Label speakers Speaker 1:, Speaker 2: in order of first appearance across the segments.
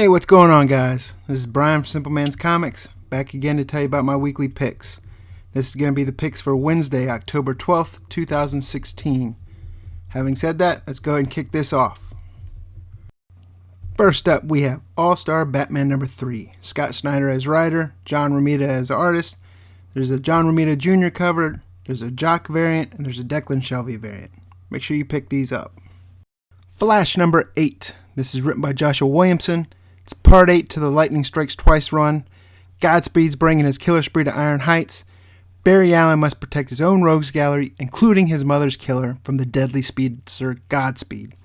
Speaker 1: Hey, what's going on, guys? This is Brian from Simple Man's Comics, back again to tell you about my weekly picks. This is going to be the picks for Wednesday, October 12th, 2016. Having said that, let's go ahead and kick this off. First up, we have All-Star Batman number 3. Scott Snyder as writer, John Romita as artist. There's a John Romita Jr. cover, there's a Jock variant, and there's a Declan Shelvey variant. Make sure you pick these up. Flash number 8. This is written by Joshua Williamson. It's part 8 to the Lightning Strikes Twice run. Godspeed's bringing his killer spree to Iron Heights. Barry Allen must protect his own rogues gallery, including his mother's killer, from the deadly speedster Godspeed.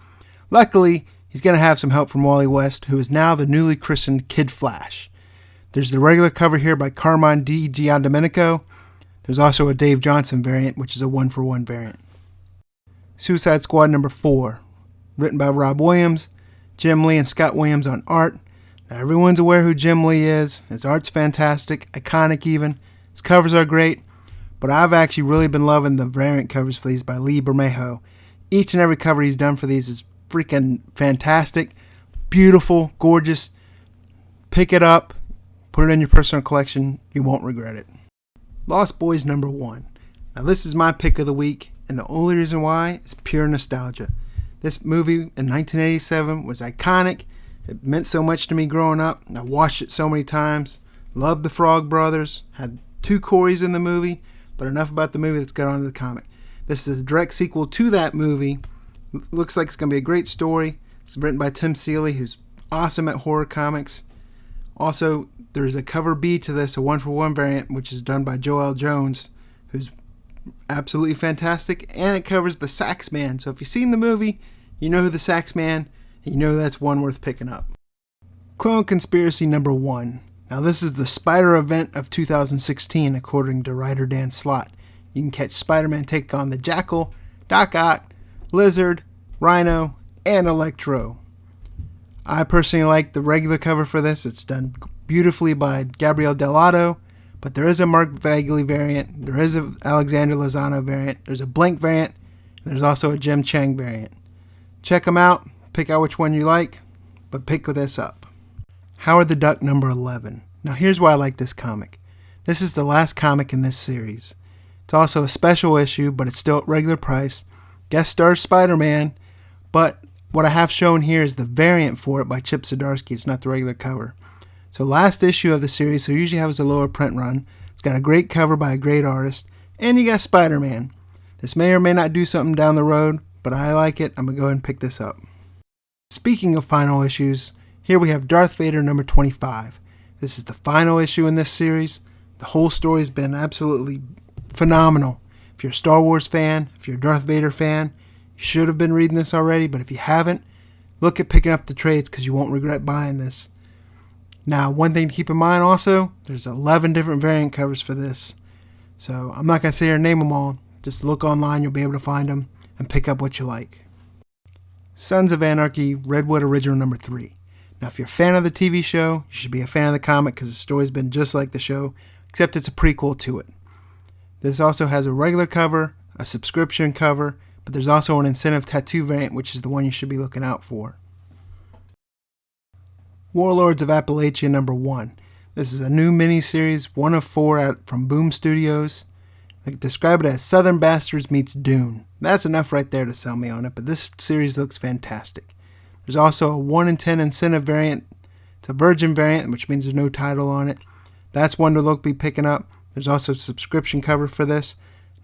Speaker 1: Luckily, he's going to have some help from Wally West, who is now the newly christened Kid Flash. There's the regular cover here by Carmine Di Giandomenico. There's also a Dave Johnson variant, which is a 1-for-1 variant. Suicide Squad number 4. Written by Rob Williams, Jim Lee and Scott Williams on art. Now everyone's aware who Jim Lee is. His art's fantastic, iconic even. His covers are great, but I've actually really been loving the variant covers for these by Lee Bermejo. Each and every cover he's done for these is freaking fantastic, beautiful, gorgeous. Pick it up, put it in your personal collection. You won't regret it. Lost Boys number 1. Now this is my pick of the week, and the only reason why is pure nostalgia. This movie in 1987 was iconic. It meant so much to me growing up. I watched it so many times. Loved the Frog Brothers. Had 2 Corys in the movie. But enough about the movie. Let's get on to the comic. This is a direct sequel to that movie. Looks like it's going to be a great story. It's written by Tim Seeley, who's awesome at horror comics. Also, there's a cover B to this, a 1-for-1 variant, which is done by Joel Jones, who's absolutely fantastic, and it covers the Sax Man. So if you've seen the movie, you know who the Sax Man, and you know that's one worth picking up. Clone Conspiracy number 1. Now this is the Spider event of 2016, according to writer Dan Slott. You can catch Spider-Man take on the Jackal, Doc Ock, Lizard, Rhino, and Electro. I personally like the regular cover for this. It's done beautifully by Gabriel Dell'Otto. But there is a Mark Bagley variant, there is an Alexander Lozano variant, there's a Blank variant, and there's also a Jim Chang variant. Check them out, pick out which one you like, but pick this up. Howard the Duck number 11. Now here's why I like this comic. This is the last comic in this series. It's also a special issue, but it's still at regular price. Guest stars Spider-Man, but what I have shown here is the variant for it by Chip Zdarsky. It's not the regular cover. So last issue of the series, so usually has a lower print run. It's got a great cover by a great artist, and you got Spider-Man. This may or may not do something down the road, but I like it. I'm going to go ahead and pick this up. Speaking of final issues, here we have Darth Vader number 25. This is the final issue in this series. The whole story has been absolutely phenomenal. If you're a Star Wars fan, if you're a Darth Vader fan, you should have been reading this already, but if you haven't, look at picking up the trades because you won't regret buying this. Now, one thing to keep in mind also, there's 11 different variant covers for this. So I'm not going to sit here and name them all. Just look online, you'll be able to find them and pick up what you like. Sons of Anarchy, Redwood Original number 3. Now, if you're a fan of the TV show, you should be a fan of the comic because the story's been just like the show, except it's a prequel to it. This also has a regular cover, a subscription cover, but there's also an incentive tattoo variant, which is the one you should be looking out for. Warlords of Appalachia number 1. This is a new miniseries, 1 of 4 from Boom Studios. They describe it as Southern Bastards meets Dune. That's enough right there to sell me on it, but this series looks fantastic. There's also a 1 in 10 incentive variant. It's a virgin variant, which means there's no title on it. That's one to be picking up. There's also a subscription cover for this.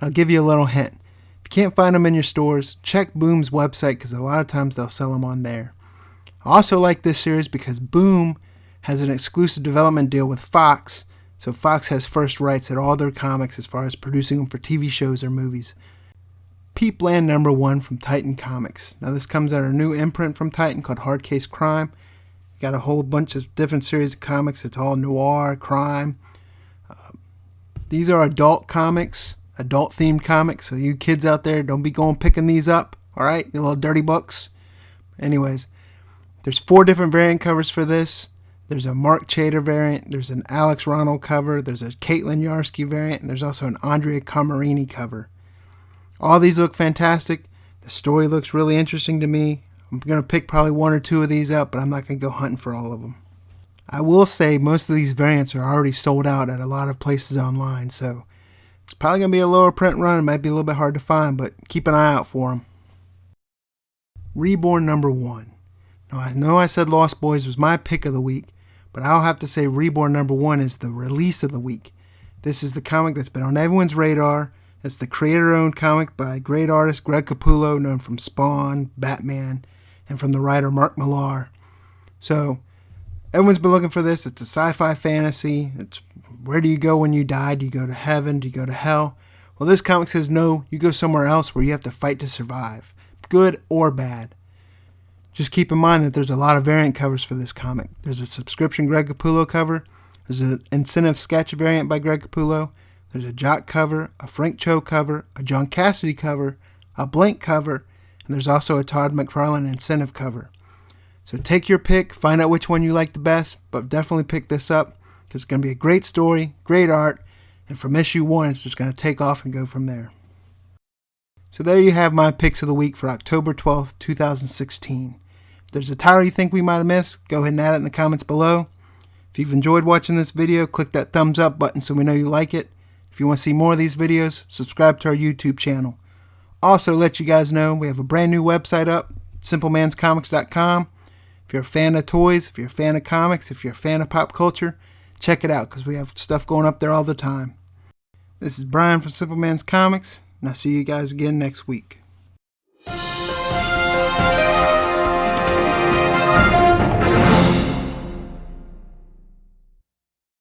Speaker 1: I'll give you a little hint. If you can't find them in your stores, check Boom's website because a lot of times they'll sell them on there. I also like this series because Boom has an exclusive development deal with Fox, so Fox has first rights at all their comics as far as producing them for TV shows or movies. Peepland number 1 from Titan Comics. Now this comes out of a new imprint from Titan called Hard Case Crime. Got a whole bunch of different series of comics. It's all noir, crime. These are adult comics, adult themed comics, so you kids out there, don't be going picking these up, alright, you little dirty books. Anyways, there's 4 different variant covers for this. There's a Mark Chater variant, there's an Alex Ronald cover, there's a Caitlin Yarsky variant, and there's also an Andrea Carmarini cover. All these look fantastic. The story looks really interesting to me. I'm going to pick probably 1 or 2 of these up, but I'm not going to go hunting for all of them. I will say most of these variants are already sold out at a lot of places online, so it's probably going to be a lower print run. It might be a little bit hard to find, but keep an eye out for them. Reborn number 1. Now, I know I said Lost Boys was my pick of the week, but I'll have to say Reborn number 1 is the release of the week. This is the comic that's been on everyone's radar. It's the creator-owned comic by great artist Greg Capullo, known from Spawn, Batman, and from the writer Mark Millar. So, everyone's been looking for this. It's a sci-fi fantasy. It's where do you go when you die? Do you go to heaven? Do you go to hell? Well, this comic says no, you go somewhere else where you have to fight to survive, good or bad. Just keep in mind that there's a lot of variant covers for this comic. There's a subscription Greg Capullo cover. There's an incentive sketch variant by Greg Capullo. There's a Jock cover, a Frank Cho cover, a John Cassidy cover, a Blank cover, and there's also a Todd McFarlane incentive cover. So take your pick, find out which one you like the best, but definitely pick this up because it's going to be a great story, great art, and from issue 1, it's just going to take off and go from there. So there you have my picks of the week for October 12th, 2016. If there's a title you think we might have missed, go ahead and add it in the comments below. If you've enjoyed watching this video, click that thumbs up button so we know you like it. If you want to see more of these videos, subscribe to our YouTube channel. Also, let you guys know we have a brand new website up, simplemanscomics.com. If you're a fan of toys, if you're a fan of comics, if you're a fan of pop culture, check it out because we have stuff going up there all the time. This is Brian from Simple Man's Comics, and I'll see you guys again next week.